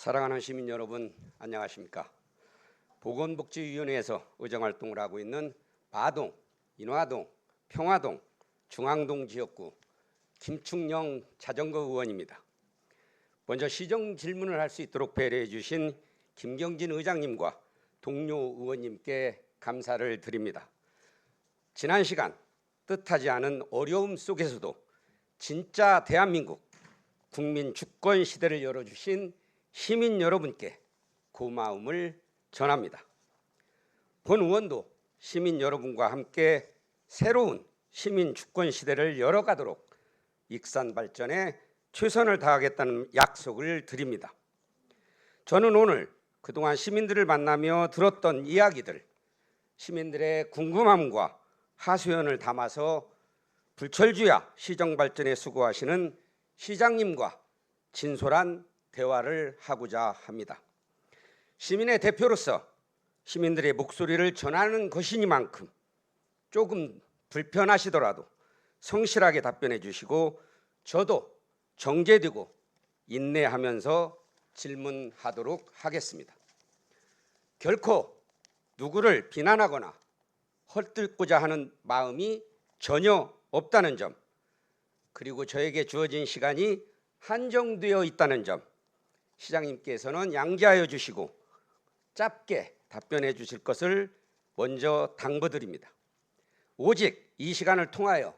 사랑하는 시민 여러분, 안녕하십니까? 보건복지위원회에서 의정활동을 하고 있는 바동, 인화동, 평화동, 중앙동 지역구 김충영 자전거 의원입니다. 먼저 시정 질문을 할 수 있도록 배려해 주신 김경진 의장님과 동료 의원님께 감사를 드립니다. 지난 시간 뜻하지 않은 어려움 속에서도 진짜 대한민국 국민 주권 시대를 열어주신 시민 여러분께 고마움을 전합니다. 본 의원도 시민 여러분과 함께 새로운 시민 주권 시대를 열어가도록 익산 발전에 최선을 다하겠다는 약속을 드립니다. 저는 오늘 그동안 시민들을 만나며 들었던 이야기들, 시민들의 궁금함과 하소연을 담아서 불철주야 시정 발전에 수고하시는 시장님과 진솔한 대화를 하고자 합니다. 시민의 대표로서 시민들의 목소리를 전하는 것이니만큼 조금 불편하시더라도 성실하게 답변해 주시고 저도 정제되고 인내하면서 질문하도록 하겠습니다. 결코 누구를 비난하거나 헐뜯고자 하는 마음이 전혀 없다는 점, 그리고 저에게 주어진 시간이 한정되어 있다는 점, 시장님께서는 양지하여 주시고 짧게 답변해 주실 것을 먼저 당부드립니다. 오직 이 시간을 통하여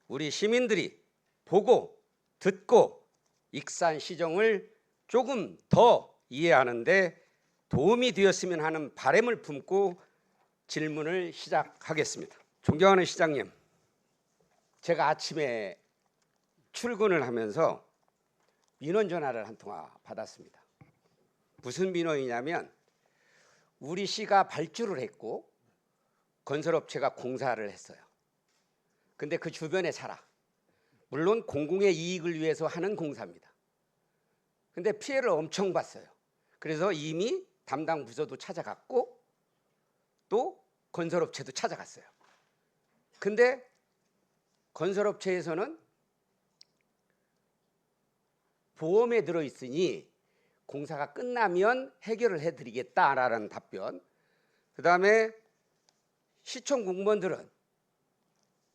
우리 시민들이 보고 듣고 익산 시정을 조금 더 이해하는 데 도움이 되었으면 하는 바람을 품고 질문을 시작하겠습니다. 존경하는 시장님, 제가 아침에 출근을 하면서 민원 전화를 한 통화 받았습니다. 무슨 민원이냐면 우리 시가 발주를 했고 건설업체가 공사를 했어요. 근데 그 주변에 살아. 물론 공공의 이익을 위해서 하는 공사입니다. 근데 피해를 엄청 봤어요. 그래서 이미 담당 부서도 찾아갔고 또 건설업체도 찾아갔어요. 근데 건설업체에서는 보험에 들어있으니 공사가 끝나면 해결을 해드리겠다라는 답변. 그 다음에 시청 공무원들은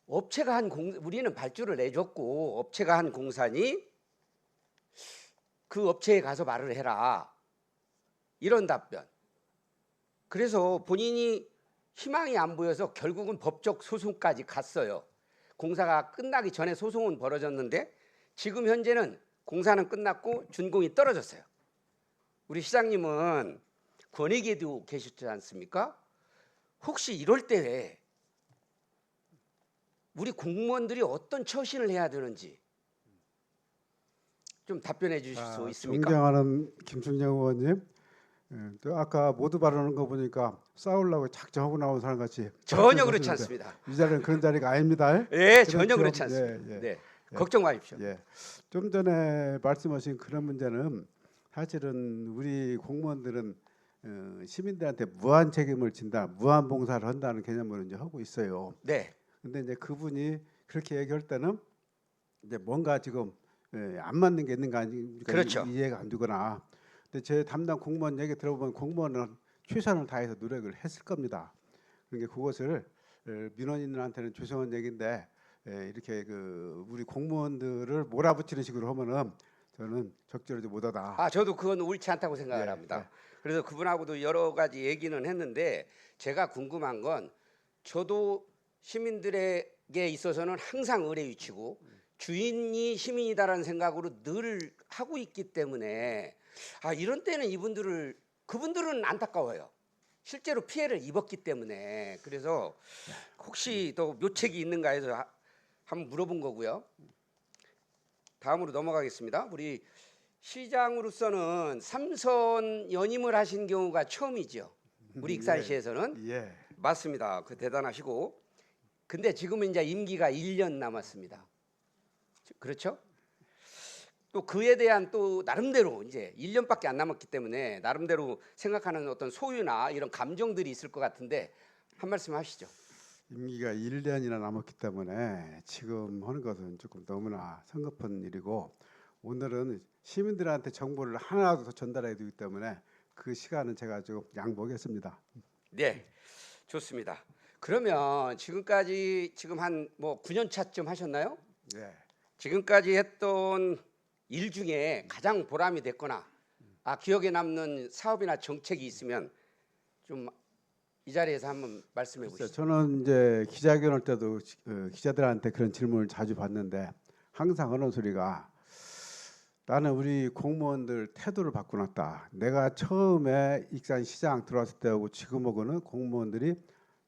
업체가 한 우리는 발주를 내줬고 업체가 한 공사니 그 업체에 가서 말을 해라, 이런 답변. 그래서 본인이 희망이 안 보여서 결국은 법적 소송까지 갔어요. 공사가 끝나기 전에 소송은 벌어졌는데 지금 현재는 공사는 끝났고 준공이 떨어졌어요. 우리 시장님은 권익위에도 계셨지 않습니까? 혹시 이럴 때 우리 공무원들이 어떤 처신을 해야 되는지 좀 답변해 주실 수 있습니까? 존경하는 김충영 의원님, 또 아까 모두 발언한 거 보니까 싸우려고 작정하고 나온 사람 같이 전혀 그렇지 않습니다. 이 자리는 그런 자리가 아닙니다. 예, 전혀 그렇죠? 그렇지 않습니다. 예, 예. 네, 걱정 마십시오. 예. 좀 전에 말씀하신 그런 문제는 사실은 우리 공무원들은 시민들한테 무한 책임을 진다, 무한 봉사를 한다는 개념으로 이제 하고 있어요. 네. 근데 이제 그분이 그렇게 얘기할 때는 이제 뭔가 지금 안 맞는 게 있는가 아닌가, 그렇죠. 이해가 안 되거나. 근데 제 담당 공무원 얘기 들어보면 공무원은 최선을 다해서 노력을 했을 겁니다. 그러니까 그것을 민원인들한테는 죄송한 얘기인데 이렇게 우리 공무원들을 몰아붙이는 식으로 하면은 저는 적절하지 못하다. 저도 그건 옳지 않다고 생각을 합니다. 그래서 그분하고도 여러 가지 얘기는 했는데 제가 궁금한 건 저도 시민들에게 있어서는 항상 의뢰 위치고 주인이 시민이다라는 생각으로 늘 하고 있기 때문에 이런 때는 그분들은 안타까워요. 실제로 피해를 입었기 때문에. 그래서 혹시 더 묘책이 있는가 해서 한번 물어본 거고요. 다음으로 넘어가겠습니다. 우리 시장으로서는 3선 연임을 하신 경우가 처음이죠. 우리 익산시에서는. 예. 맞습니다. 대단하시고. 근데 지금은 이제 임기가 1년 남았습니다. 그렇죠? 또 그에 대한 또 나름대로 이제 1년밖에 안 남았기 때문에 나름대로 생각하는 어떤 소유나 이런 감정들이 있을 것 같은데 한 말씀 하시죠. 임기가 1년이나 남았기 때문에 지금 하는 것은 조금 너무나 성급한 일이고, 오늘은 시민들한테 정보를 하나라도 더 전달해야 되기 때문에 그 시간은 제가 좀 양보하겠습니다. 네, 좋습니다. 그러면 지금까지 지금 한 뭐 9년 차쯤 하셨나요? 네. 지금까지 했던 일 중에 가장 보람이 됐거나 기억에 남는 사업이나 정책이 있으면 좀 이 자리에서 한번 말씀해 글쎄요, 보시죠. 저는 이제 기자회견 할 때도 기자들한테 그런 질문을 자주 받는데 항상 하는 소리가 나는 우리 공무원들 태도를 바꿔놨다. 내가 처음에 익산시장 들어왔을 때하고 지금하고는 공무원들이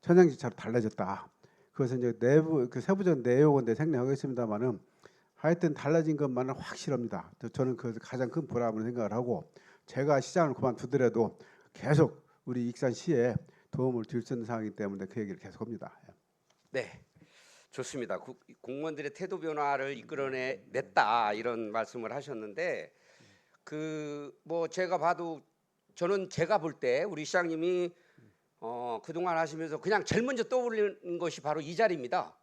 천양지차로 달라졌다. 그것은 이제 내부 그 세부적 내용은 내 생략하겠습니다만은 하여튼 달라진 것만은 확실합니다. 저는 그것을 가장 큰 보람을 생각을 하고 제가 시장을 그만두더라도 계속 우리 익산시에 도움을 줄 수 있는 상황이기 때문에 그 얘기를 계속합니다. 네, 좋습니다. 공무원들의 태도 변화를 이끌어냈다 이런 말씀을 하셨는데 그 뭐 제가 봐도 저는 제가 볼 때 우리 시장님이 그동안 하시면서 그냥 제일 먼저 떠오르는 것이 바로 이 자리입니다.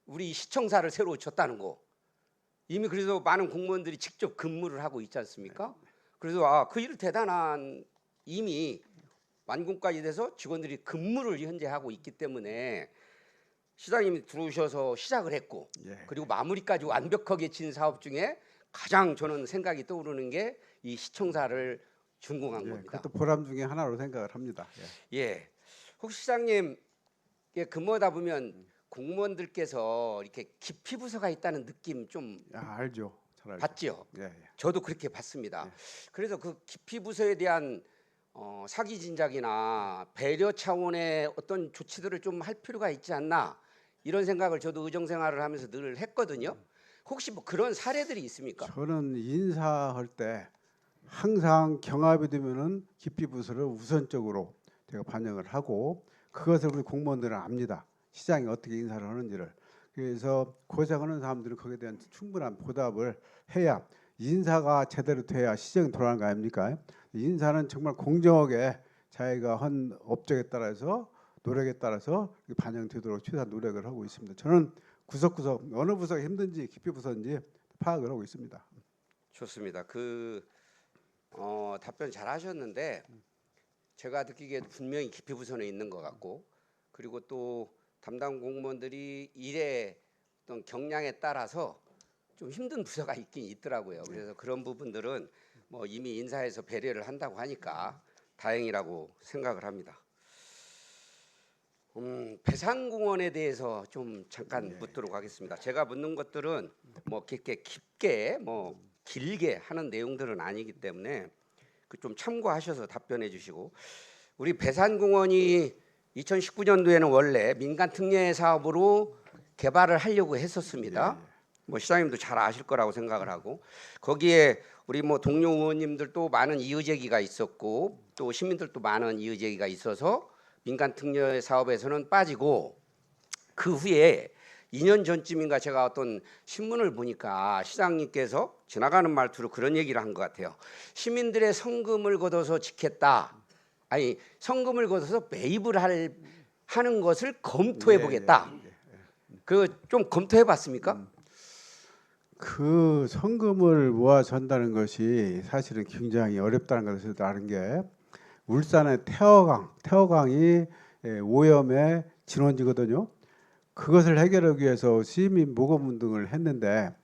우리 시청사를 새로 졌다는 거. 이미 그래서 많은 공무원들이 직접 근무를 하고 있지 않습니까? 그래서 그 일 대단한 이미 완공까지 돼서 직원들이 근무를 현재 하고 있기 때문에 시장님이 들어오셔서 시작을 했고 예. 그리고 마무리까지 완벽하게 진 사업 중에 가장 저는 생각이 떠오르는 게 이 시청사를 준공한 예, 겁니다. 그것도 보람 중에 하나로 생각을 합니다. 예. 예, 혹시 시장님 근무하다 보면 공무원들께서 이렇게 기피 부서가 있다는 느낌 좀 알죠. 잘 알죠. 받지요? 예, 예. 저도 그렇게 받습니다. 네. 그래서 그 기피 부서에 대한 사기 진작이나 배려 차원의 어떤 조치들을 좀 할 필요가 있지 않나 이런 생각을 저도 의정 생활을 하면서 늘 했거든요. 혹시 뭐 그런 사례들이 있습니까? 저는 인사할 때 항상 경합이 되면은 기피 부서를 우선적으로 제가 반영을 하고 그것을 우리 공무원들은 압니다. 시장이 어떻게 인사를 하는지를. 그래서 고생하는 사람들은 거기에 대한 충분한 보답을 해야 인사가 제대로 돼야 시정이 돌아가는 거 아닙니까? 인사는 정말 공정하게 자기가 한 업적에 따라서 노력에 따라서 반영되도록 최대한 노력을 하고 있습니다. 저는 구석구석 어느 부서가 힘든지 기피 부서인지 파악을 하고 있습니다. 좋습니다. 답변 잘 하셨는데 제가 듣기에도 분명히 기피 부서에 있는 것 같고 그리고 또 담당 공무원들이 일의 어떤 경량에 따라서 좀 힘든 부서가 있긴 있더라고요. 그래서 그런 부분들은 뭐 이미 인사에서 배려를 한다고 하니까 다행이라고 생각을 합니다. 배산공원에 대해서 좀 잠깐 묻도록 하겠습니다. 제가 묻는 것들은 뭐 깊게 뭐 길게 하는 내용들은 아니기 때문에 그 좀 참고하셔서 답변해 주시고 우리 배산공원이 2019년도에는 원래 민간 특례 사업으로 개발을 하려고 했었습니다. 뭐 시장님도 잘 아실 거라고 생각을 하고 거기에 우리 뭐 동료 의원님들도 많은 이의 제기가 있었고 또 시민들도 많은 이의 제기가 있어서 민간 특례 사업에서는 빠지고 그 후에 2년 전쯤인가 제가 어떤 신문을 보니까 시장님께서 지나가는 말투로 그런 얘기를 한 것 같아요. 시민들의 성금을 걷어서 지켰다. 아니 성금을 걷어서 매입을 하는 것을 검토해 보겠다. 그 좀 검토해 봤습니까? 그 성금을 모아 전다는 것이 사실은 굉장히 어렵다는 것을 아는 게 울산의 태화강이 오염의 진원지거든요. 그것을 해결하기 위해서 시민 모금 운동을 했는데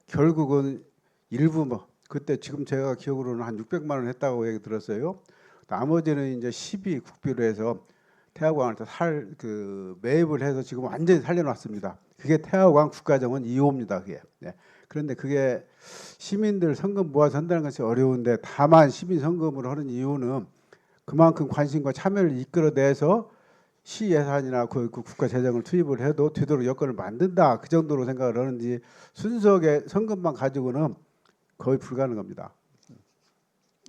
결국은 일부 뭐 그때 지금 제가 기억으로는 한 600만 원 했다고 얘기 들었어요. 나머지는 이제 시비 국비로 해서 태화강을 매입을 해서 지금 완전히 살려놨습니다. 그게 태화강 국가정원 2호입니다. 그게. 네. 그런데 그게 시민들 성금 모아 전다는 것이 어려운데 다만 시민 성금으로 하는 이유는 그만큼 관심과 참여를 이끌어내서 시 예산이나 그 국가 재정을 투입을 해도 되도록 여건을 만든다 그 정도로 생각을 하는지 순수하게 성금만 가지고는 거의 불가능합니다.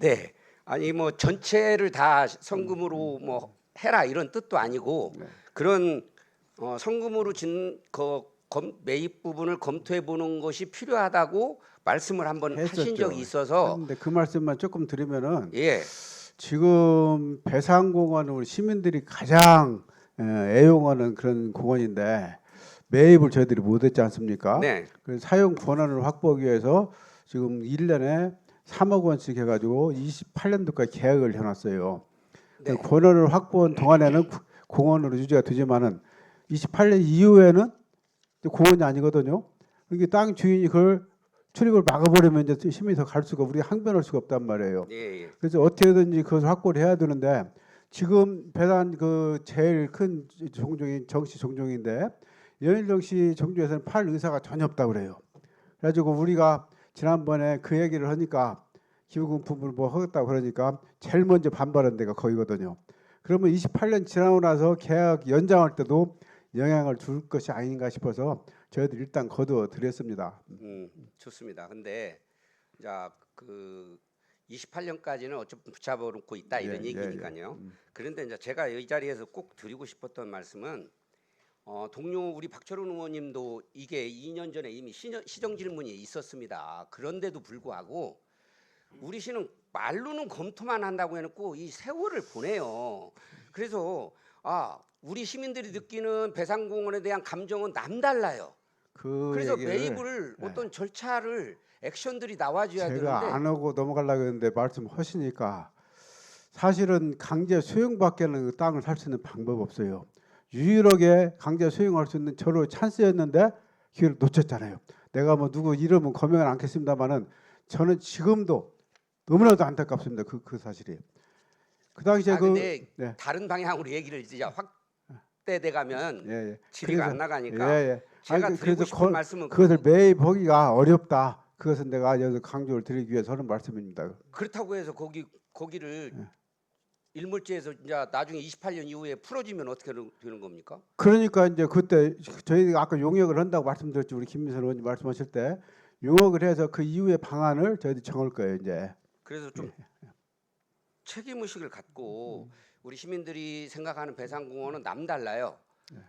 네. 아니 뭐 전체를 다 성금으로 뭐 해라 이런 뜻도 아니고 그런 성금으로 매입 부분을 검토해 보는 것이 필요하다고 말씀을 한번 하신 적이 있어서 근데 그 말씀만 조금 드리면은 예. 지금 배산공원은 우리 시민들이 가장 애용하는 그런 공원인데 매입을 저희들이 못했지 않습니까? 네. 그래서 사용 권한을 확보하기 위해서 지금 1년에 3억 원씩 해가지고 28년도까지 계약을 해놨어요. 네. 권한을 확보한 동안에는 공원으로 유지가 되지만은 28년 이후에는 공원이 아니거든요. 그러니까 땅 주인이 그걸 출입을 막아버리면 이제 시민이 더 갈 수가, 우리가 항변할 수가 없단 말이에요. 예, 예. 그래서 어떻게든지 그것을 확보를 해야 되는데, 지금 배단 그 제일 큰 종족인 정씨 종족인데 연일정씨 종족에서는 팔 의사가 전혀 없다 그래요. 그래가지고 우리가 지난번에 그 얘기를 하니까 기후금품을 뭐 하겠다고 그러니까 제일 먼저 반발한 데가 거기거든요. 그러면 28년 지나고 나서 계약 연장할 때도 영향을 줄 것이 아닌가 싶어서 저희들 일단 거두어 드렸습니다. 좋습니다. 근데 자, 그 28년까지는 어차피 붙잡아 놓고 있다 이런 예, 얘기니까요. 예. 그런데 이제 제가 이 자리에서 꼭 드리고 싶었던 말씀은 동료 우리 박철훈 의원님도 이게 2년 전에 이미 시정 질문이 있었습니다. 그런데도 불구하고 우리 시는 말로는 검토만 한다고 해놓고 이 세월을 보내요. 그래서 우리 시민들이 느끼는 배상공원에 대한 감정은 남달라요. 그래서 매입을 어떤 절차를 액션들이 나와줘야 제가 되는데 안 하고 넘어가려고 했는데 말씀하시니까 사실은 강제 수용밖에는 그 땅을 살 수 있는 방법 없어요. 유일하게 강제 수용할 수 있는 저로 찬스였는데 기회를 놓쳤잖아요. 내가 뭐 누구 이름은 거명을 않겠습니다만은 저는 지금도 너무나도 안타깝습니다. 그 사실이. 그 당시에 근데 네. 다른 방향으로 얘기를 이제 확대돼 가면 예. 질의가 안 나가니까 예. 제가 아니, 드리고 그래서 싶은 말씀은 그것을 매입하기가 어렵다. 그것은 내가 여기서 강조를 드리기 위해서 하는 말씀입니다. 그렇다고 해서 거기를 일몰제에서 이제 나중에 28년 이후에 풀어지면 어떻게 되는 겁니까? 그러니까 이제 그때 저희가 아까 용역을 한다고 말씀드렸죠. 우리 김민선 의원님 말씀하실 때 용역을 해서 그 이후의 방안을 저희들이 정할 거예요. 이제. 그래서 좀 책임 의식을 갖고 우리 시민들이 생각하는 배상공원은 남달라요.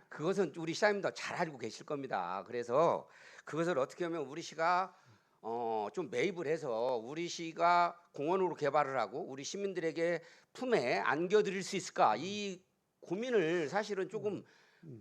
그것은 우리 시장님도 잘 알고 계실 겁니다. 그래서 그것을 어떻게 하면 우리 시가 좀 매입을 해서 우리 시가 공원으로 개발을 하고 우리 시민들에게 품에 안겨드릴 수 있을까, 이 고민을 사실은 조금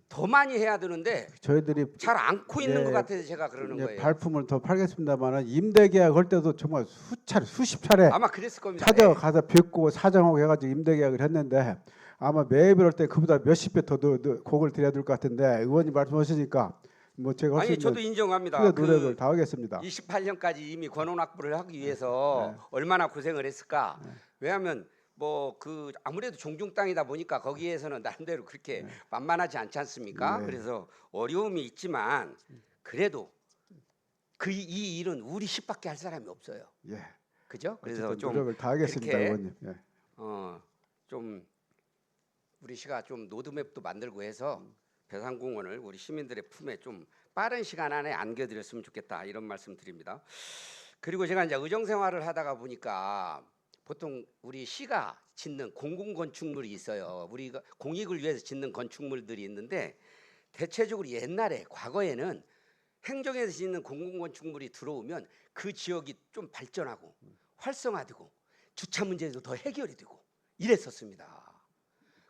더 많이 해야 되는데 저희들이 잘 안고 있는 예, 것 같아서 제가 그러는 거예요. 발품을 더 팔겠습니다만은 임대 계약할 때도 정말 수십 차례 아마 그랬을 겁니다. 찾아가서 뵙고 사정하고 해가지고 임대 계약을 했는데 아마 매입을 할 때 그보다 몇십 배 더 곡을 드려야 될 것 같은데 의원님 말씀하시니까 뭐 제가 할 수 아니 저도 있는 인정합니다. 최대 노력을 다하겠습니다. 28년까지 이미 권원 확보를 하기 위해서 얼마나 고생을 했을까. 왜냐하면 뭐 그 아무래도 종중 땅이다 보니까 거기에서는 나름대로 그렇게 만만하지 않지 않습니까? 그래서 어려움이 있지만 그래도 이 일은 우리 시밖에 할 사람이 없어요. 예. 그죠? 그래서 좀 노력을 다하겠습니다, 그렇게, 의원님. 예. 좀 우리 시가 좀 로드맵도 만들고 해서 배상공원을 우리 시민들의 품에 좀 빠른 시간 안에 안겨드렸으면 좋겠다, 이런 말씀 드립니다. 그리고 제가 이제 의정 생활을 하다가 보니까 보통 우리 시가 짓는 공공건축물이 있어요. 우리가 공익을 위해서 짓는 건축물들이 있는데 대체적으로 옛날에 과거에는 행정에서 짓는 공공건축물이 들어오면 그 지역이 좀 발전하고 활성화되고 주차 문제도 더 해결이 되고 이랬었습니다.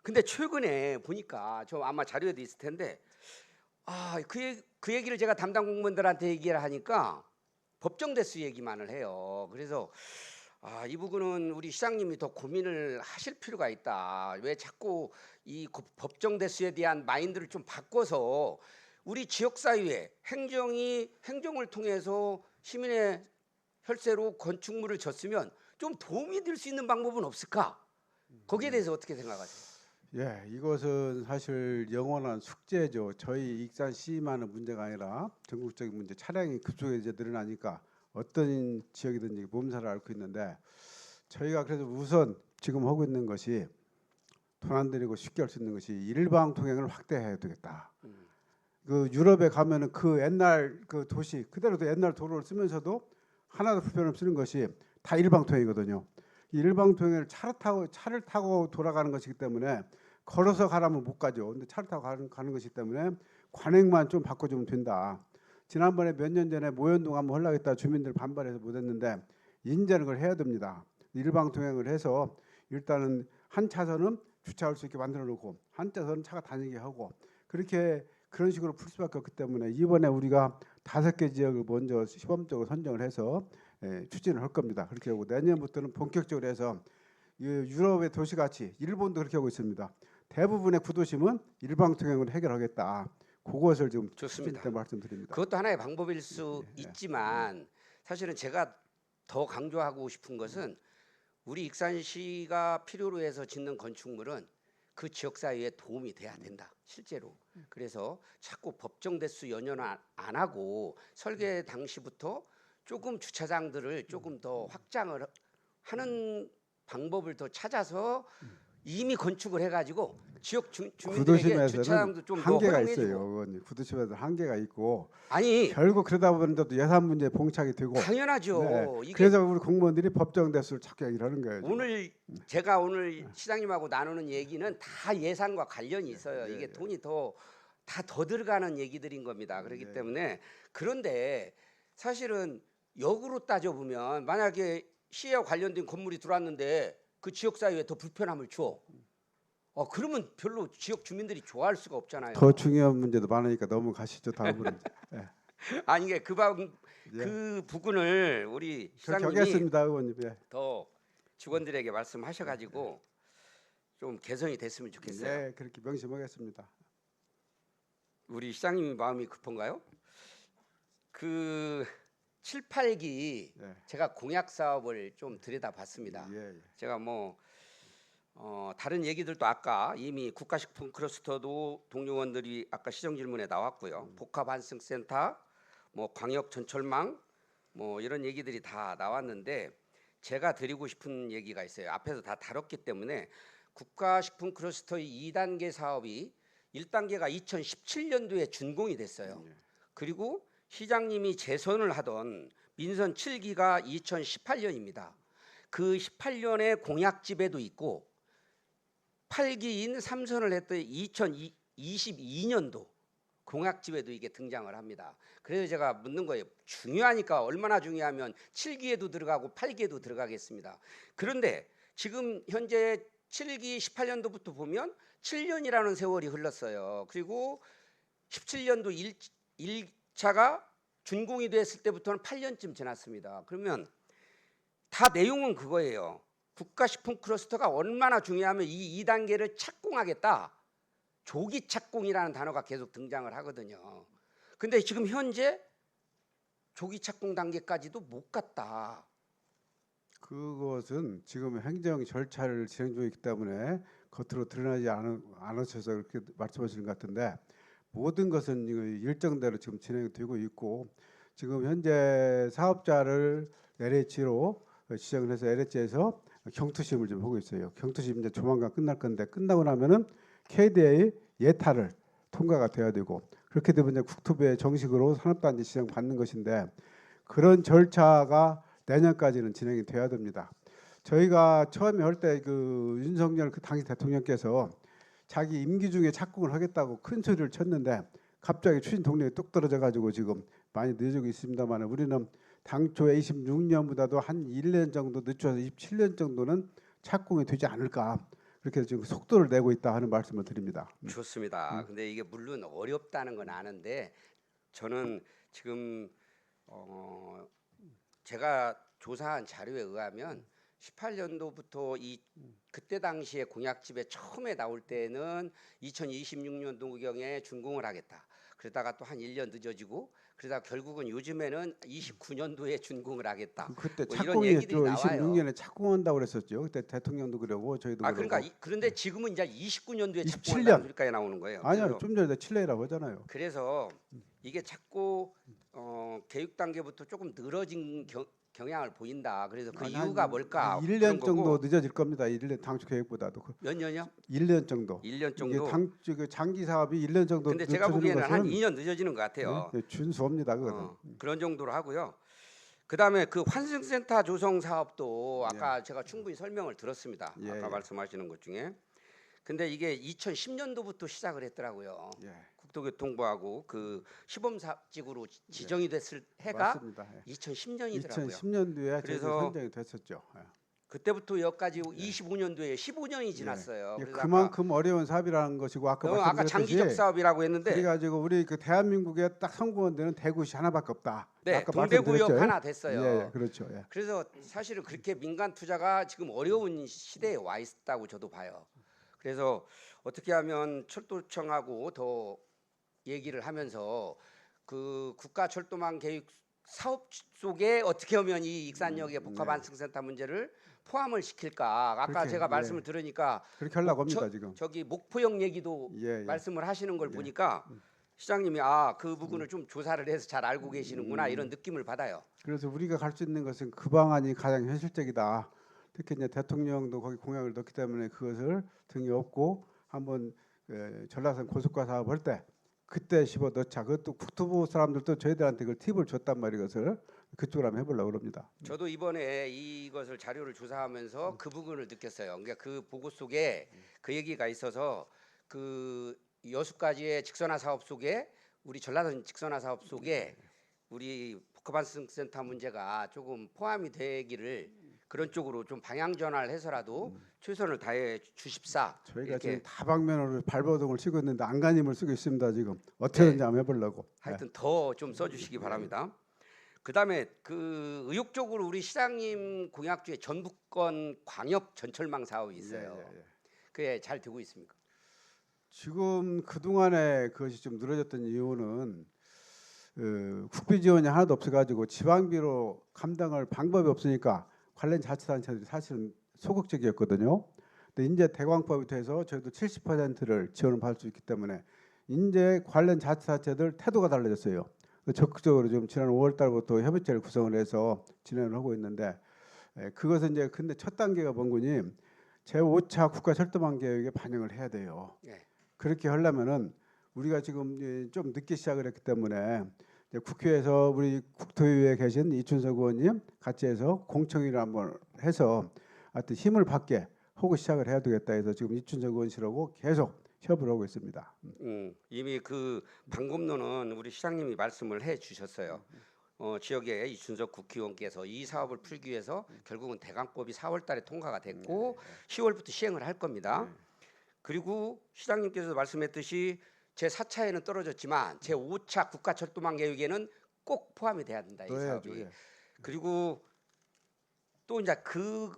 근데 최근에 보니까 저 아마 자료에도 있을 텐데 그 얘기를 제가 담당 공무원들한테 얘기를 하니까 법정 대수 얘기만을 해요. 그래서 이 부분은 우리 시장님이 더 고민을 하실 필요가 있다. 왜 자꾸 이 법정 대수에 대한 마인드를 좀 바꿔서 우리 지역 사회에 행정을 통해서 시민의 혈세로 건축물을 졌으면 좀 도움이 될 수 있는 방법은 없을까? 거기에 대해서 어떻게 생각하세요? 예, 이것은 사실 영원한 숙제죠. 저희 익산시만의 문제가 아니라 전국적인 문제. 차량이 급속히 이제 늘어나니까 어떤 지역이든지 몸살을 앓고 있는데 저희가 그래서 우선 지금 하고 있는 것이 돈 안 들이고 쉽게 할 수 있는 것이 일방 통행을 확대해야 되겠다. 그 유럽에 가면은 그 옛날 그 도시 그대로도 옛날 도로를 쓰면서도 하나도 불편 없이 쓰는 것이 다 일방 통행이거든요. 일방 통행을 차를 타고 돌아가는 것이기 때문에 걸어서 가라면 못 가죠. 근데 차를 타고 가는 것이기 때문에 관행만 좀 바꿔주면 된다. 지난번에 몇 년 전에 모현동 한번 하려고 했다 주민들 반발해서 못했는데 이제는 그걸 해야 됩니다. 일방 통행을 해서 일단은 한 차선은 주차할 수 있게 만들어 놓고 한 차선은 차가 다니게 하고 그런 식으로 풀 수밖에 없기 때문에 이번에 우리가 5개 지역을 먼저 시범적으로 선정을 해서 추진을 할 겁니다. 그렇게 하고 내년부터는 본격적으로 해서 유럽의 도시같이 일본도 그렇게 하고 있습니다. 대부분의 구도심은 일방통행으로 해결하겠다. 그것을 지금 좋습니다. 추진할 때 말씀드립니다. 그것도 하나의 방법일 수 예. 있지만 사실은 제가 더 강조하고 싶은 것은 우리 익산시가 필요로 해서 짓는 건축물은 그 지역 사회에 도움이 돼야 된다. 실제로. 그래서 자꾸 법정 대수 연연을 안 하고 설계 당시부터 조금 주차장들을 조금 더 확장을 하는 방법을 더 찾아서 이미 건축을 해가지고 지역 주민들에게 주차장도 구도심에서는 좀 더 한계가 허용해주고. 있어요. 의원님. 구도심에서 한계가 있고 아니 결국 그러다 보는데도 예산 문제에 봉착이 되고 당연하죠. 네. 이게 그래서 우리 공무원들이 법정 대수를 찾게 하는 거예요. 지금. 오늘 제가 오늘 시장님하고 나누는 얘기는 다 예산과 관련이 있어요. 예, 이게 예. 돈이 더 들어가는 얘기들인 겁니다. 그렇기 예. 때문에 그런데 사실은 역으로 따져보면 만약에 시와 관련된 건물이 들어왔는데 그 지역 사회에 더 불편함을 줘. 그러면 별로 지역 주민들이 좋아할 수가 없잖아요. 더 중요한 문제도 많으니까 넘어가시죠. 다음으로. 예. 아니 이게 예. 그 부분을 우리 그렇게 시장님이 하겠습니다, 의원님. 예. 더 직원들에게 말씀하셔가지고 좀 개선이 됐으면 좋겠어요. 예, 그렇게 명심하겠습니다. 우리 시장님 마음이 급한가요? 그 7, 8기 예. 제가 공약 사업을 좀 들여다봤습니다. 예, 예. 제가 뭐 다른 얘기들도 아까 이미 국가식품 클러스터도 동료원들이 아까 시정 질문에 나왔고요. 복합환승센터, 뭐 광역 전철망, 뭐 이런 얘기들이 다 나왔는데 제가 드리고 싶은 얘기가 있어요. 앞에서 다 다뤘기 때문에 국가식품 클러스터의 2단계 사업이 1단계가 2017년도에 준공이 됐어요. 그리고 시장님이 재선을 하던 민선 7기가 2018년입니다. 그 18년의 공약집에도 있고 8기인 3선을 했던 2022년도 공약집에도 이게 등장을 합니다. 그래서 제가 묻는 거예요. 중요하니까 얼마나 중요하면 7기에도 들어가고 8기에도 들어가겠습니다. 그런데 지금 현재 7기 18년도부터 보면 7년이라는 세월이 흘렀어요. 그리고 17년도 1차가 준공이 됐을 때부터는 8년쯤 지났습니다. 그러면 다 내용은 그거예요. 국가식품 클러스터가 얼마나 중요하면 이 2단계를 착공하겠다. 조기 착공이라는 단어가 계속 등장을 하거든요. 근데 지금 현재 조기 착공 단계까지도 못 갔다. 그것은 지금 행정 절차를 진행 중이기 때문에 겉으로 드러나지 않으셔서 그렇게 말씀하시는 것 같은데 모든 것은 일정대로 지금 진행되고 있고 지금 현재 사업자를 LH로 지정을 해서 LH에서 경투심을 좀 하고 있어요. 경투심 이제 조만간 끝날 건데 끝나고 나면은 KDA 예타를 통과가 돼야 되고 그렇게 되면 이제 국토부에 정식으로 산업단지 지정 받는 것인데 그런 절차가 내년까지는 진행이 돼야 됩니다. 저희가 처음에 할 때 그 윤석열 그 당시 대통령께서 자기 임기 중에 착공을 하겠다고 큰 소리를 쳤는데 갑자기 추진 동력이 뚝 떨어져 가지고 지금 많이 늦어지고 있습니다만 우리는 당초에 26년보다도 한 1년 정도 늦춰서 27년 정도는 착공이 되지 않을까 그렇게 지금 속도를 내고 있다 하는 말씀을 드립니다. 좋습니다. 근데 이게 물론 어렵다는 건 아는데 저는 지금 제가 조사한 자료에 의하면 18년도부터 그때 당시에 공약집에 처음에 나올 때는 2026년도경에 준공을 하겠다. 그러다가 또 한 1년 늦어지고 그러다가 결국은 요즘에는 29년도에 준공을 하겠다. 그때 뭐 이런 착공이 얘기들이 나와요. 26년에 착공한다고 그랬었죠. 그때 대통령도 그러고 저희도 그러고. 그러니까 그런데 지금은 이제 29년도에 27년. 착공한다는 소리까지 나오는 거예요. 아니요, 좀 전에 칠레라고 하잖아요. 그래서 이게 자꾸 계획 단계부터 조금 늘어진 경향을 보인다. 그래서 그 이유가 뭘까? 1년 그런 정도 거고. 늦어질 겁니다. 1년 당초 계획보다도. 몇 년이요? 1년 정도. 1년 이게 정도. 장기 사업이 1년 정도 근데 제가 늦춰지는 보기에는 한 것은 2년 늦어지는 것 같아요. 준수합니다. 그거는. 그런 정도로 하고요. 그다음에 그 환승센터 조성 사업도 아까 제가 충분히 설명을 들었습니다. 예, 아까 예. 말씀하시는 것 중에. 근데 이게 2010년도부터 시작을 했더라고요. 예. 국토교통부하고 그 시범사직으로 지정이 됐을 해가 맞습니다. 예. 2010년이더라고요. 2010년도에 그래서 선정이 됐었죠. 예. 그때부터 여기까지 25년도에 15년이 지났어요. 예, 그래서 그만큼 어려운 사업이라는 것이고 아까 아까 말씀드렸듯이 장기적 사업이라고 했는데 그래가지고 우리 그 대한민국에 딱 성공한 데는 대구시 하나밖에 없다. 네, 아까 동대구역 말씀드렸죠? 하나 됐어요. 예, 그렇죠. 예. 그래서 사실은 그렇게 민간 투자가 지금 어려운 시대에 와 있다고 저도 봐요. 그래서 어떻게 하면 철도청하고 더 얘기를 하면서 그 국가철도망 계획 사업 속에 어떻게 하면 이 익산역의 복합안승센터 문제를 포함을 시킬까? 아까 그렇게, 제가 예. 말씀을 들으니까 그렇게 하려고 합니다 지금. 저기 목포역 얘기도 예, 예. 말씀을 하시는 걸 예. 보니까 시장님이 그 부분을 좀 조사를 해서 잘 알고 계시는구나 이런 느낌을 받아요. 그래서 우리가 갈 수 있는 것은 그 방안이 가장 현실적이다. 특히 이제 대통령도 거기 공약을 넣기 때문에 그것을 등에 업고 한번 전라선 고속화 사업할 때 그때 집어 넣자. 그것도 국토부 사람들도 저희들한테 그 팁을 줬단 말이에요. 그것을 그쪽으로 한번 해보려고 합니다. 저도 이번에 이것을 자료를 조사하면서 그 부분을 느꼈어요. 그러니까 그 보고 속에 그 얘기가 있어서 그 여수까지의 직선화 사업 속에 우리 전라선 직선화 사업 속에 우리 복합안승센터 문제가 조금 포함이 되기를 그런 쪽으로 좀 방향 전환을 해서라도 최선을 다해 주십사. 저희가 이렇게 지금 다방면으로 발버둥을 치고 있는데 안간힘을 쓰고 있습니다. 지금 어떻게든지 네. 한번 해보려고. 하여튼 더 좀 써주시기 바랍니다. 그다음에 그 의욕적으로 우리 시장님 공약 중에 전북권 광역 전철망 사업이 있어요. 예. 그게 잘 되고 있습니까? 지금 그 동안에 그것이 좀 늘어졌던 이유는 국비 지원이 하나도 없어가지고 지방비로 감당할 방법이 없으니까 관련 자치단체들이 사실은 소극적이었거든요. 근데 이제 대광법이 돼서 저희도 70%를 지원을 받을 수 있기 때문에 이제 관련 자치단체들 태도가 달라졌어요. 적극적으로 좀 지난 5월 달부터 협의체를 구성을 해서 진행을 하고 있는데 그것은 이제 근데 첫 단계가 뭔구니 제5차 국가철도망 계획에 반영을 해야 돼요. 네. 그렇게 하려면은 우리가 지금 좀 늦게 시작을 했기 때문에 이제 국회에서 우리 국토위에 계신 이춘석 의원님 같이 해서 공청회를 한번 해서 하여튼 힘을 받게 하고 시작을 해야 되겠다 해서 지금 이춘석 의원실하고 계속 협의를 하고 있습니다. 이미 그 방법론은 우리 시장님이 말씀을 해 주셨어요. 지역의 이춘석 국회의원께서 이 사업을 풀기 위해서 결국은 대강법이 4월달에 통과가 됐고 10월부터 시행을 할 겁니다. 그리고 시장님께서 말씀했듯이 제 4차에는 떨어졌지만 제 5차 국가철도망 계획에는 꼭 포함이 돼야 된다 이 또 해야죠, 사업이. 예. 그리고 또 이제 그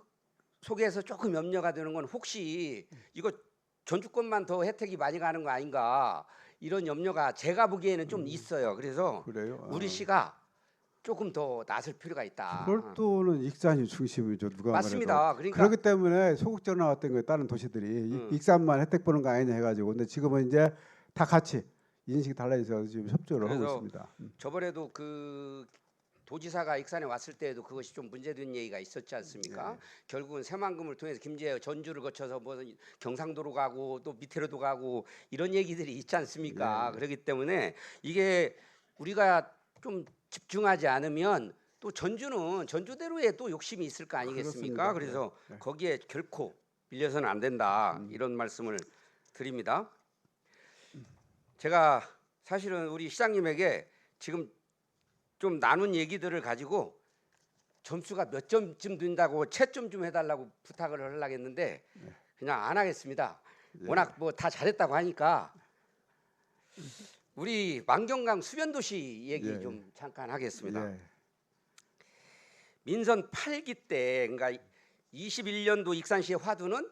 속에서 조금 염려가 되는 건 혹시 이거 전주권만 더 혜택이 많이 가는 거 아닌가 이런 염려가 제가 보기에는 좀 있어요. 그래서 그래요. 우리 시가 조금 더 나설 필요가 있다. 철도는 익산이 중심이죠. 누가 맞습니다. 말해도. 그러니까 그렇기 때문에 소극적으로 나왔던 거예요. 다른 도시들이 익산만 혜택 보는 거 아니냐 해가지고. 근데 지금은 이제 다 같이 인식이 달라져서 지금 협조를 하고 그래서 있습니다. 저번에도 그 도지사가 익산에 왔을 때에도 그것이 좀 문제된 얘기가 있었지 않습니까? 네. 결국은 새만금을 통해서 김제 전주를 거쳐서 뭐 경상도로 가고 또 밑으로도 가고 이런 얘기들이 있지 않습니까? 네. 그렇기 때문에 이게 우리가 좀 집중하지 않으면 또 전주는 전주대로의 또 욕심이 있을 거 아니겠습니까? 그렇습니다. 그래서 네. 거기에 결코 밀려서는 안 된다 이런 말씀을 드립니다. 제가 사실은 우리 시장님에게 지금 좀 나눈 얘기들을 가지고 점수가 몇 점쯤 된다고 채점 좀 해달라고 부탁을 하려고 했는데 그냥 안 하겠습니다. 워낙 뭐 다 잘했다고 하니까 우리 만경강 수변도시 얘기 예. 좀 잠깐 하겠습니다. 예. 민선 8기 때 그러니까 21년도 익산시의 화두는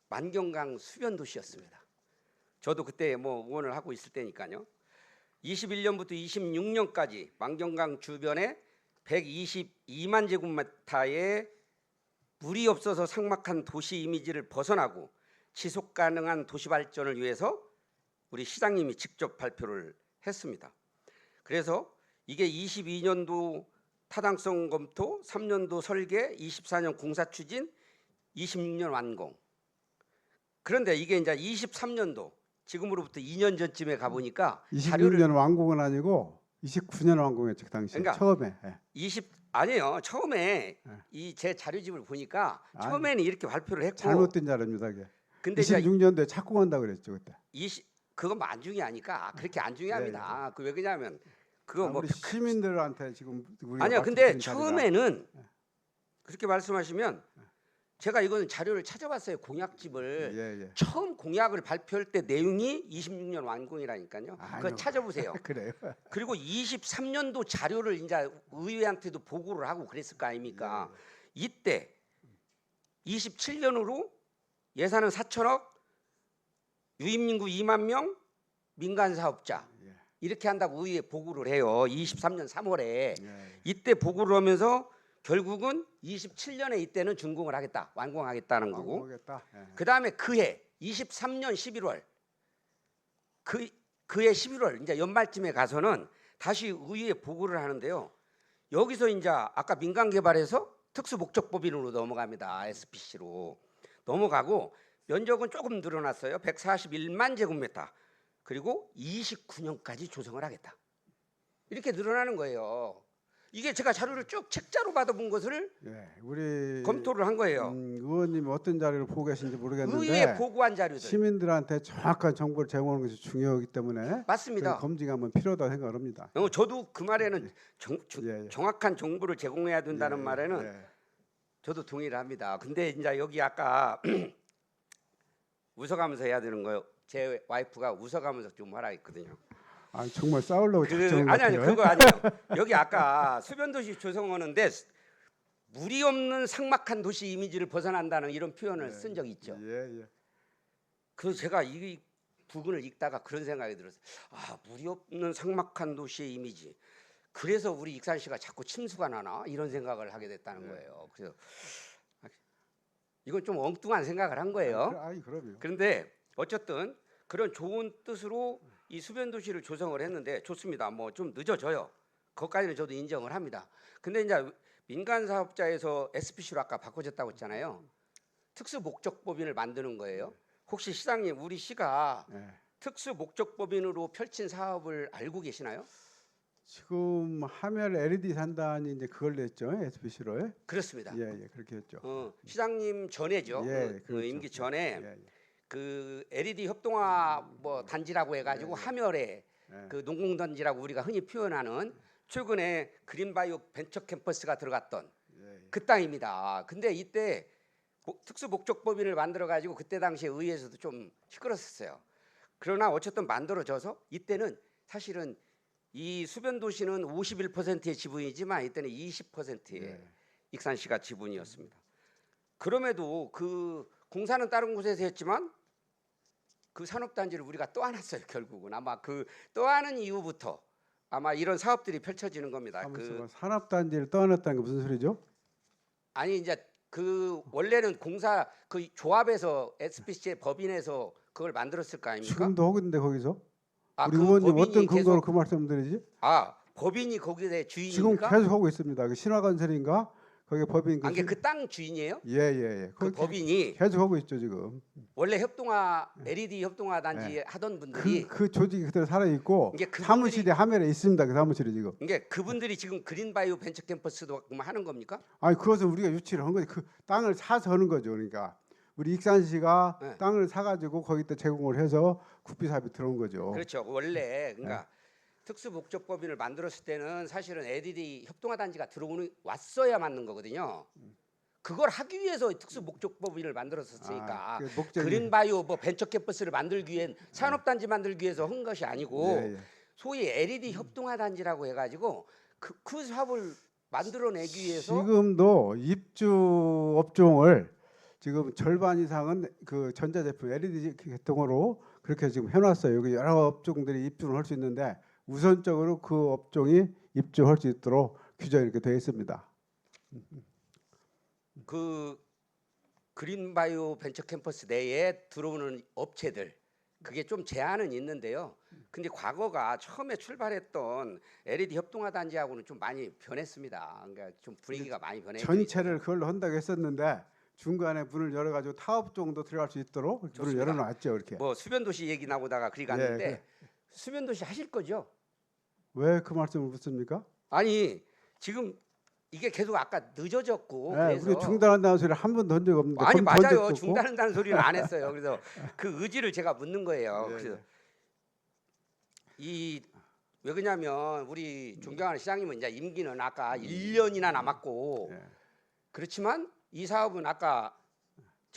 만경강 수변도시였습니다. 저도 그때 뭐 의원을 하고 있을 때니까요. 21년부터 26년까지 만경강 주변에 122만 제곱미터의 물이 없어서 삭막한 도시 이미지를 벗어나고 지속 가능한 도시 발전을 위해서 우리 시장님이 직접 발표를 했습니다. 그래서 이게 22년도 타당성 검토, 3년도 설계, 24년 공사 추진, 26년 완공. 그런데 이게 이제 23년도 지금으로부터 2년 전쯤에 가보니까 26년 완공은 아니고 29년 완공했죠 그 당시 그러니까 처음에. 예. 아니에요. 처음에 이 제 자료집을 보니까 처음에는 이렇게 발표를 했고 잘못된 자료입니다. 그게. 근데 이제 26년도에 착공한다 그랬죠 그때. 그건 뭐 안 중요하니까 그렇게 안 중요합니다. 그 왜 그러냐면 그거 뭐 우리 시민들한테 지금 우리가 아니요. 근데 말씀드린 자료가 처음에는 그렇게 말씀하시면 제가 이거는 자료를 찾아봤어요. 공약집을. 예, 예. 처음 공약을 발표할 때 내용이 26년 완공이라니까요. 그거 아니요. 찾아보세요. 그래요. 그리고 23년도 자료를 이제 의회한테도 보고를 하고 그랬을 거 아닙니까? 이때 27년으로 예산은 4천억, 유입인구 2만 명, 민간 사업자 예. 이렇게 한다고 의회에 보고를 해요. 23년 3월에 예. 이때 보고를 하면서 결국은 27년에 이때는 준공을 하겠다, 완공하겠다는 거고. 모르겠다. 예. 그 다음에 그해 23년 11월 그해 11월 이제 연말쯤에 가서는 다시 의회에 보고를 하는데요. 여기서 이제 아까 민간 개발에서 특수 목적법인으로 넘어갑니다. SPC로 넘어가고 면적은 조금 늘어났어요. 141만 제곱미터. 그리고 29년까지 조성을 하겠다. 이렇게 늘어나는 거예요. 이게 제가 자료를 쭉 책자로 받아본 것을 예. 우리 검토를 한 거예요. 의원님 어떤 자료를 보고 계신지 모르겠는데 의회에 보고한 자료들. 시민들한테 정확한 정보를 제공하는 것이 중요하기 때문에 맞습니다. 검증하면 필요하다고 생각합니다. 저도 그 말에는 예, 예. 정확한 정보를 제공해야 된다는 예, 말에는 예. 저도 동의를 합니다. 근데 이제 여기 아까 웃어가면서 해야 되는 거예요. 제 와이프가 웃어가면서 좀 하라 했거든요. 아 정말 싸우려고 작정한 아니 것 같아요. 그거 아니에요. 여기 아까 수변도시 조성하는데 물이 없는 삭막한 도시 이미지를 벗어난다는 이런 표현을 쓴 적이 있죠. 예, 예. 그래서 제가 이 부분을 읽다가 그런 생각이 들었어요. 아, 물이 없는 삭막한 도시의 이미지. 그래서 우리 익산시가 자꾸 침수가 나나 이런 생각을 하게 됐다는 거예요. 그래서 이건 좀 엉뚱한 생각을 한 거예요. 아이 그럼요. 그런데 어쨌든 그런 좋은 뜻으로 이 수변 도시를 조성을 했는데 좋습니다. 뭐 좀 늦어져요. 그것까지는 저도 인정을 합니다. 근데 이제 민간 사업자에서 SPC로 아까 바꿔줬다고 했잖아요. 특수 목적법인을 만드는 거예요. 혹시 시장님 우리 시가 예. 특수 목적법인으로 펼친 사업을 알고 계시나요? 지금 하멜 LED 산단이 이제 그걸 냈죠. SPC로. 그렇습니다. 예, 예. 그렇게 했죠. 시장님 전에죠. 예, 그 그렇죠. 임기 전에 예, 예. 그 LED 협동화 뭐 단지라고 해가지고 하멸에 예. 그 농공단지라고 우리가 흔히 표현하는 최근에 그린바이오 벤처 캠퍼스가 들어갔던 예, 예. 그 땅입니다. 근데 이때 특수 목적법인을 만들어 가지고 그때 당시에 의회에서도 좀 시끄러웠어요. 그러나 어쨌든 만들어져서 이때는 사실은 이 수변 도시는 51%의 지분이지만 이때는 20%의 예. 익산시가 지분이었습니다. 그럼에도 그 공사는 다른 곳에서 했지만 그 산업단지를 우리가 떠안았어요. 결국은 아마 그 떠안은 이후부터 아마 이런 사업들이 펼쳐지는 겁니다. 산업단지를 떠났다는 게 무슨 소리죠? 아니 이제 그 원래는 공사 그 조합에서 SPC의 법인에서 그걸 만들었을 거 아닙니까? 지금도 하고 있는데 거기서 우리 그 의원님 법인이 어떤 근거로 계속 그 말씀드리지? 법인이 거기에 지금 주인입니까? 계속 하고 있습니다. 그 신화건설인가 거기 법인 아니 그 땅 주인이에요? 예예예. 그 법인이 계속 하고 있죠 지금. 원래 협동화 LED 협동화 단지 하던 분들이 그 조직이 그대로 살아 있고 이게 그분들이- 사무실이 하멜에 있습니다. 그 사무실이 지금. 이게 그분들이 지금 그린바이오 벤처 캠퍼스도 하는 겁니까? 아니 그것은 우리가 유치를 한 거지. 그 땅을 사서 하는 거죠. 그러니까 우리 익산시가 네. 땅을 사가지고 거기다 제공을 해서 국비사업이 들어온 거죠. 그렇죠. 원래 그러니까 특수 목적법인을 만들었을 때는 사실은 LED 협동화 단지가 왔어야 맞는 거거든요. 그걸 하기 위해서 특수 목적법인을 만들었었으니까 그 목적이- 그린바이오 뭐 벤처 캠퍼스를 만들기 위한 산업단지 만들기 위해서 한 것이 아니고 예, 예. 소위 LED 협동화 단지라고 해가지고 그 사업을 만들어내기 위해서 지금도 입주 업종을 지금 절반 이상은 그 전자제품 LED 계통으로 그렇게 지금 해놨어요. 여기 여러 업종들이 입주를 할 수 있는데 우선적으로 그 업종이 입주할 수 있도록 규정이 이렇게 되어 있습니다. 그 그린바이오 벤처 캠퍼스 내에 들어오는 업체들 그게 좀 제한은 있는데요. 근데 과거가 처음에 출발했던 LED 협동화 단지하고는 좀 많이 변했습니다. 그러니까 좀 분위기가 많이 변했죠. 전체를 그걸로 한다고 했었는데 중간에 문을 열어가지고 타업종도 들어갈 수 있도록 문을 좋습니다. 열어놨죠. 이렇게. 뭐 수변도시 얘기 나오다가 그리 갔는데 수변도시 하실 거죠? 왜 그 말씀을 묻습니까? 아니 지금 이게 계속 아까 늦어졌고 그래서 우리 중단한다는 소리 한 번도 한 적 없는데 아니 그럼 본 적도 맞아요. 없고. 중단한다는 소리는 안 했어요. 그래서 그 의지를 제가 묻는 거예요. 예, 그래서 예. 이 왜 그러냐면 우리 존경하는 시장님은 이제 임기는 아까 1년이나 남았고 예. 그렇지만 이 사업은 아까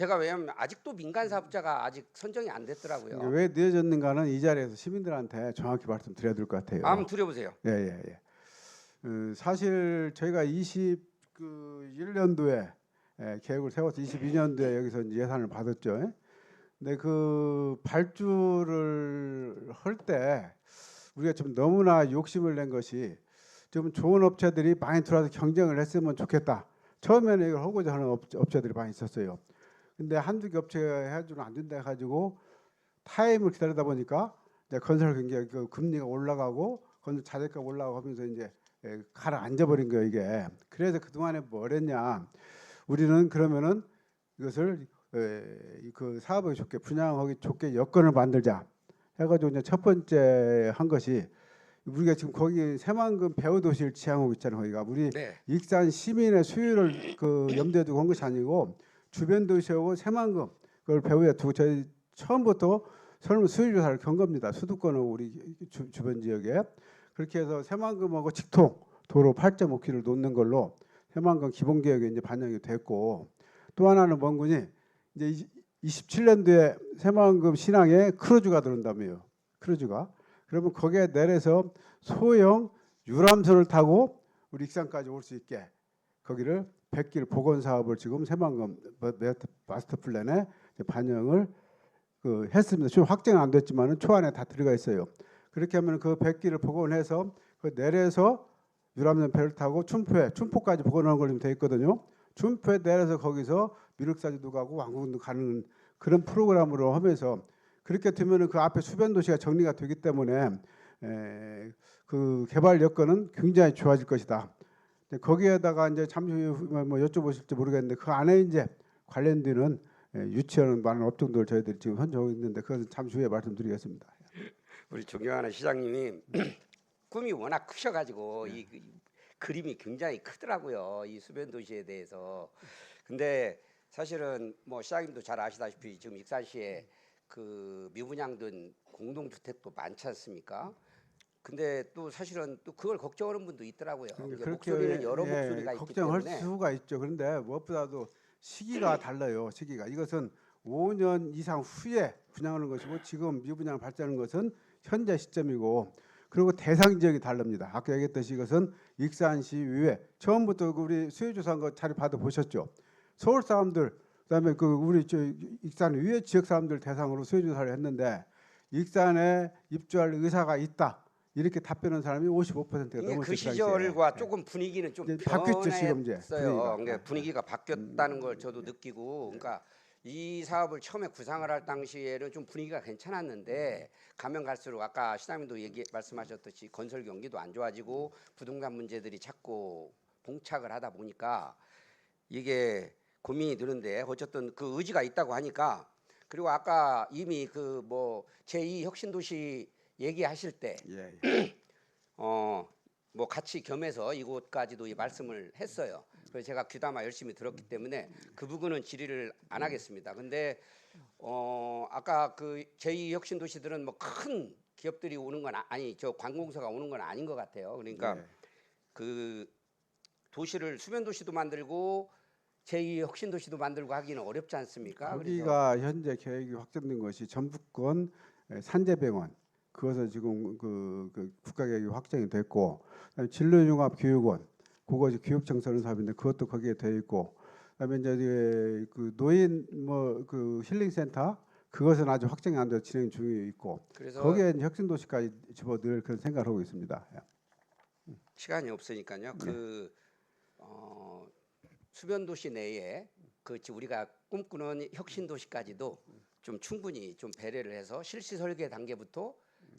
제가 왜냐하면 아직도 민간 사업자가 아직 선정이 안 됐더라고요. 그러니까 왜 늦어졌는가는 이 자리에서 시민들한테 정확히 말씀드려야 될 것 같아요. 한번 드려보세요. 예. 사실 저희가 21년도에 계획을 세워서 22년도에 여기서 이제 예산을 받았죠. 예? 근데 그 발주를 할 때 우리가 좀 너무나 욕심을 낸 것이 좀 좋은 업체들이 많이 들어와서 경쟁을 했으면 좋겠다. 처음에는 이걸 하고자 하는 업체들이 많이 있었어요. 근데 한두 개 업체가 해주면 안 된다 해가지고 타임을 기다리다 보니까 이제 건설 경기가 그 금리가 올라가고 건설 자재가 올라가고 하면서 이제 가라앉아 버린 거예요 이게. 그래서 그 동안에 뭘 했냐? 우리는 그러면은 이것을 그 사업에 좋게 분양하기 좋게 여건을 만들자 해가지고 이제 첫 번째 한 것이 우리가 지금 거기 새만금 배후도시를 지향하고 있잖아요. 거기가 우리 네. 익산 시민의 수요를 그 염두에 두고 한 것이 아니고 주변 도시하고 새만금 그걸 배후에 두고 저희 처음부터 설문 수요 조사를 경 겁니다. 수도권하고 우리 주변 지역에 그렇게 해서 새만금하고 직통 도로 8.5km 놓는 걸로 새만금 기본 계획에 이제 반영이 됐고 또 하나는 뭔군이 이제 27년도에 새만금 신항에 크루즈가 들어온다며요. 크루즈가 그러면 거기에 내려서 소형 유람선을 타고 우리 익산까지 올 수 있게 거기를 100길 복원 사업을 지금 새만금 마스터 플랜에 반영을 했습니다. 지금 확정은 안 됐지만은 초안에 다 들어가 있어요. 그렇게 하면 그 100길을 복원해서 그 내려서 유람선 배를 타고 춘포까지 복원하는 걸로 돼 있거든요. 춘포에 내려서 거기서 미륵사지도 가고 왕궁도 가는 그런 프로그램으로 하면서 그렇게 되면은 그 앞에 수변 도시가 정리가 되기 때문에 그 개발 여건은 굉장히 좋아질 것이다. 거기에다가 이제 잠시 후에 뭐 여쭤보실지 모르겠는데 그 안에 이제 관련되는 유치하는 많은 업종들 저희들이 지금 현재하고 있는데 그것은 잠시 후에 말씀드리겠습니다. 우리 존경하는 시장님이 꿈이 워낙 크셔가지고 이 그림이 굉장히 크더라고요. 이 수변 도시에 대해서. 근데 사실은 뭐 시장님도 잘 아시다시피 지금 익산시에 그 미분양된 공동주택도 많지 않습니까? 근데 또 사실은 또 그걸 걱정하는 분도 있더라고요. 그러니까 목소리는 여러 목소리가 있기 걱정할 때문에 수가 있죠. 그런데 무엇보다도 시기가 달라요. 시기가 이것은 5년 이상 후에 분양하는 것이고 지금 미분양을 발전하는 것은 현재 시점이고 그리고 대상 지역이 다릅니다. 아까 얘기했듯이 이것은 익산시 위에 처음부터 우리 수요조사한 거 자료 받아 보셨죠? 서울 사람들 그다음에 그 우리 저 익산 위에 지역 사람들 대상으로 수요조사를 했는데 익산에 입주할 의사가 있다. 이렇게 답변한 사람이 55%가 넘었어요. 그 시절과 조금 분위기는 좀 바뀌었죠 지금 이제 변했어요. 그러니까 분위기가 바뀌었다는 걸 저도 느끼고, 그러니까 이 사업을 처음에 구상을 할 당시에는 좀 분위기가 괜찮았는데 가면 갈수록 아까 시장님도 말씀하셨듯이 건설 경기도 안 좋아지고 부동산 문제들이 자꾸 봉착을 하다 보니까 이게 고민이 드는데 어쨌든 그 의지가 있다고 하니까 그리고 아까 이미 그 뭐 제2 혁신도시 얘기하실 때 뭐 같이 겸해서 이곳까지도 이 말씀을 했어요. 그래서 제가 귀담아 열심히 들었기 때문에 그 부분은 질의를 안 하겠습니다. 근데 아까 그 제2 혁신도시들은 뭐 큰 기업들이 오는 건 아니 저 관공서가 오는 건 아닌 것 같아요. 그러니까 그 도시를 수변 도시도 만들고 제2 혁신도시도 만들고 하기는 어렵지 않습니까? 거기가 현재 계획이 확정된 것이 전북권 산재병원 그것은 지금 그 국가 계획이 확정이 됐고 진로융합교육원 그것이 교육청소년 사업인데 그것도 거기에 돼 있고 그다음에 이제 그 노인 뭐 그 힐링센터 그것은 아주 확정이 안 돼서 진행 중에 있고 그래서 거기에 혁신도시까지 집어넣을 그런 생각을 하고 있습니다. 시간이 없으니까요. 그 수변도시 내에 그 우리가 꿈꾸는 혁신도시까지도 좀 충분히 좀 배려를 해서 실시 설계 단계부터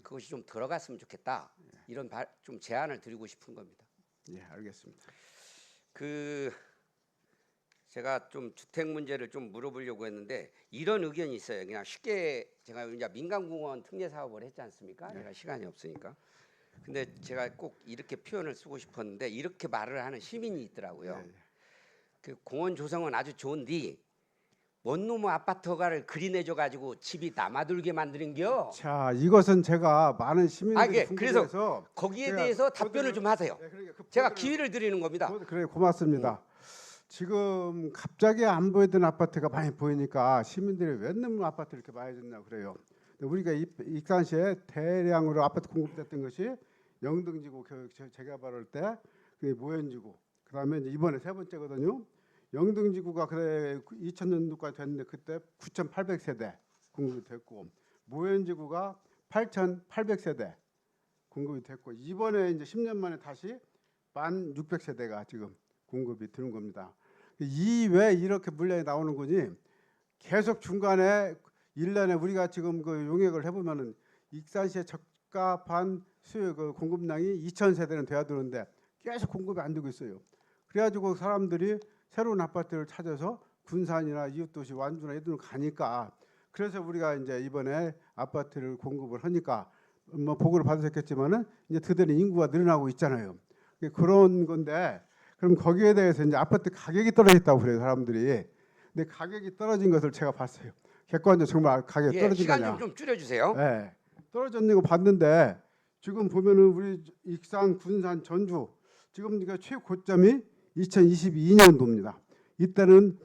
그것이 좀 들어갔으면 좋겠다. 이런 좀 제안을 드리고 싶은 겁니다. 예, 알겠습니다. 그 제가 좀 주택 문제를 좀 물어보려고 했는데 이런 의견이 있어요. 그냥 쉽게 제가 이제 민간공원 특례 사업을 했지 않습니까? 제가 시간이 없으니까. 근데 제가 꼭 이렇게 표현을 쓰고 싶었는데 이렇게 말을 하는 시민이 있더라고요. 그 공원 조성은 아주 좋은데 원룸 아파트가를 그린해줘 가지고 집이 남아돌게 만드는겨. 자, 이것은 제가 많은 시민들이 그래서 궁금해서 거기에 대해서 답변을 좀 하세요. 네, 그러니까 제가 기회를 드리는 겁니다. 그래 고맙습니다. 지금 갑자기 안 보이던 아파트가 많이 보이니까 시민들이 왜 놈의 아파트 이렇게 많이 짓냐 그래요. 근데 우리가 익산시에 대량으로 아파트 공급됐던 것이 영등지구 재개발할 때 그게 모현지구, 그다음에 이제 이번에 세 번째거든요. 영등지구가 그래 2000년도까지 됐는데 그때 9,800세대 공급이 됐고, 모현지구가 8,800세대 공급이 됐고, 이번에 이제 10년 만에 다시 1,600세대가 지금 공급이 되는 겁니다. 이 왜 이렇게 물량이 나오는 거니? 계속 중간에 1년에 우리가 지금 그 용역을 해보면은 익산시에 적합한 수요 그 공급량이 2,000세대는 돼야 되는데 계속 공급이 안 되고 있어요. 그래가지고 사람들이 새로운 아파트를 찾아서 군산이나 이웃도시 완주나 이런 데 가니까, 그래서 우리가 이제 이번에 아파트를 공급을 하니까 뭐 보고를 받으셨겠지만은 이제 드디어 인구가 늘어나고 있잖아요. 그런 건데, 그럼 거기에 대해서 이제 아파트 가격이 떨어졌다고 그래요 사람들이. 근데 가격이 떨어진 것을 제가 봤어요. 객관적으로 정말 가격이 떨어진 시간 거냐? 좀 줄여주세요. 네, 떨어졌는 거 봤는데 지금 보면은 우리 익산, 군산, 전주 지금 그러니까 최고점이 2022년도입니다. 이때는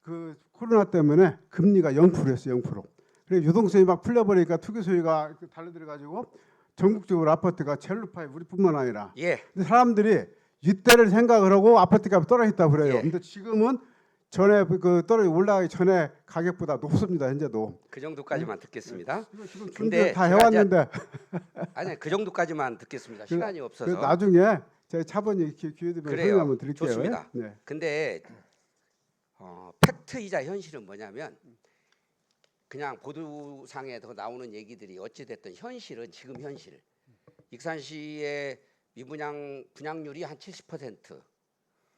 그 코로나 때문에 금리가 0%였어요. 0%. 그래서 유동성이 막 풀려버리니까 투기 소유가 달려들어가지고 전국적으로 아파트가 제일 높아요. 우리뿐만 아니라. 예, 근데 사람들이 이때를 생각을 하고 아파트 값이 떨어졌다고 그래요. 예. 근데 지금은 전에 그 떨어져 올라가기 전에 가격보다 높습니다. 현재도. 그 정도까지만 듣겠습니다. 지금 근데 준비를 다 제가 해왔는데 아니 그 정도까지만 듣겠습니다. 시간이 없어서. 나중에 제가 차번에 기회 되면 그래요. 설명 한번 드릴게요. 좋습니다. 네. 근데 팩트이자 현실은 뭐냐면, 그냥 보도상에서 나오는 얘기들이 어찌 됐든 현실은 지금 현실. 익산시의 미분양 분양률이 한 70%.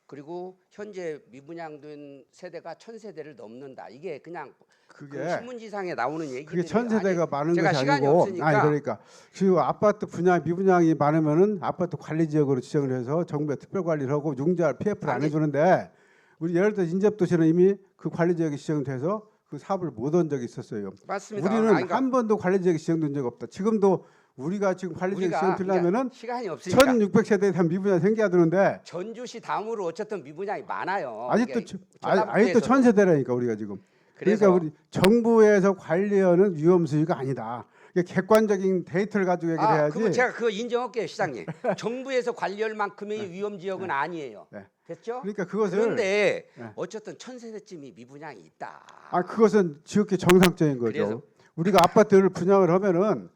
그리고 현재 미분양된 세대가 1,000세대를 넘는다. 이게 그냥 그 그게 신문지상에 나오는 얘기들이 그게 1,000세대가 많은 제가 것이 시간이 아니고, 없으니까. 아니 그러니까 지금 아파트 분양 미분양이 많으면은 아파트 관리 지역으로 지정을 해서 정부에 특별 관리를 하고 융자 PF를 안 아니. 해주는데, 우리 예를 들어 인접도시는 이미 그 관리 지역이 지정돼서 그 사업을 못 한 적이 있었어요. 맞습니다. 우리는 그러니까 한 번도 관리 지역이 지정된 적 없다. 지금도 우리가 지금 관리 지역 우리가 지정되려면은 시간이 없으니까 1,600세대에 대한 미분양 생겨야 되는데 전주시 다음으로 어쨌든 미분양이 많아요. 아직도 이게 아직도 전남부에서는. 1,000세대라니까 우리가 지금. 그래서 그러니까 우리 정부에서 관리하는 위험 수위가 아니다. 이게 객관적인 데이터를 가지고 얘기를 해야지. 그거 제가 그거 인정할게요, 시장님. 정부에서 관리할 만큼의 위험 지역은 아니에요. 네. 됐죠? 그러니까 그것을 그런데 네. 어쨌든 1,000세대쯤이 미분양이 있다. 그것은 지극히 정상적인 거죠. 그래서- 우리가 아파트를 분양을 하면은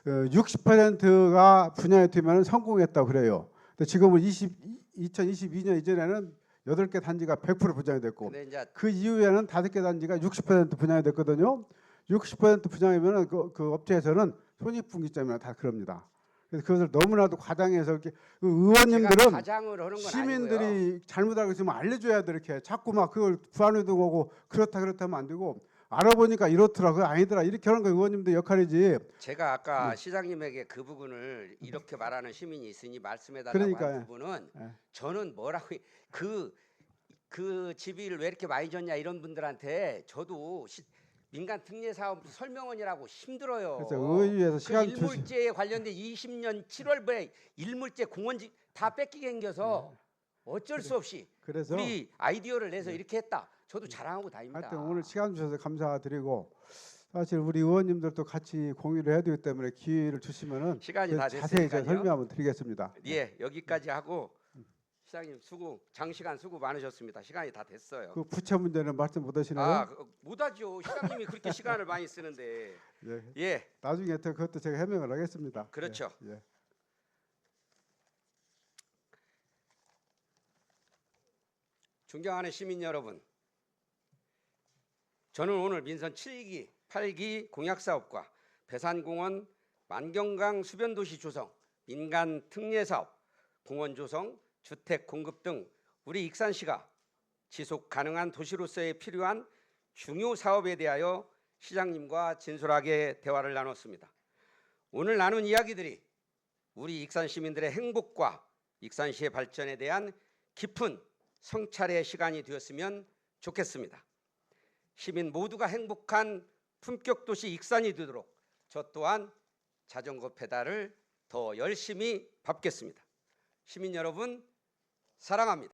60%가 분양이 되면 성공했다고 그래요. 근데 지금은 2022년 이전에는 8개 단지가 100% 분양이 됐고, 근데 이제 그 이후에는 5개 단지가 60% 분양이 됐거든요. 60% 분양이면은 그 업체에서는 손익분기점이나 다 그럽니다. 그래서 그것을 너무나도 과장해서 이렇게 그 제가 의원님들은 가장을 하는 건 아니고요. 시민들이 잘못 알고 있으면 알려줘야 돼. 이렇게 자꾸 막 그걸 부안해두고 그렇다 하면 안 되고, 알아보니까 이렇더라, 그거 아니더라, 이렇게 하는 거 의원님들 역할이지. 제가 아까 시장님에게 그 부분을 이렇게 말하는 시민이 있으니 말씀해달라고 그러니까요. 한 부분은 예. 저는 뭐라고 그 집을 왜 이렇게 많이 줬냐 이런 분들한테 저도 민간 특례 사업 설명원이라고 힘들어요. 그래서 의회에서 그 시간 주시. 일물제에 관련된 20년 7월에 일물제 공원지 다 뺏기게 생겨서 어쩔 수 없이 그래서 우리 아이디어를 내서 이렇게 했다. 저도 자랑하고 다닙니다. 하여튼 오늘 시간 주셔서 감사드리고, 사실 우리 의원님들도 같이 공유를 해야 되기 때문에 기회를 주시면은 시간이 다 자세히 제가 됐으니까요. 설명 한번 드리겠습니다. 예, 여기까지 하고 시장님 장시간 수고 많으셨습니다. 시간이 다 됐어요. 그 부채 문제는 말씀 못 하시나요? 못하죠. 시장님이 그렇게 시간을 많이 쓰는데. 네. 예, 나중에 또 그것도 제가 해명을 하겠습니다. 그렇죠. 예. 예. 존경하는 시민 여러분, 저는 오늘 민선 7기, 8기 공약사업과 배산공원, 만경강 수변도시 조성, 민간 특례사업, 공원 조성, 주택 공급 등 우리 익산시가 지속 가능한 도시로서의 필요한 중요 사업에 대하여 시장님과 진솔하게 대화를 나눴습니다. 오늘 나눈 이야기들이 우리 익산 시민들의 행복과 익산시의 발전에 대한 깊은 성찰의 시간이 되었으면 좋겠습니다. 시민 모두가 행복한 품격도시 익산이 되도록 저 또한 자전거 페달을 더 열심히 밟겠습니다. 시민 여러분, 사랑합니다.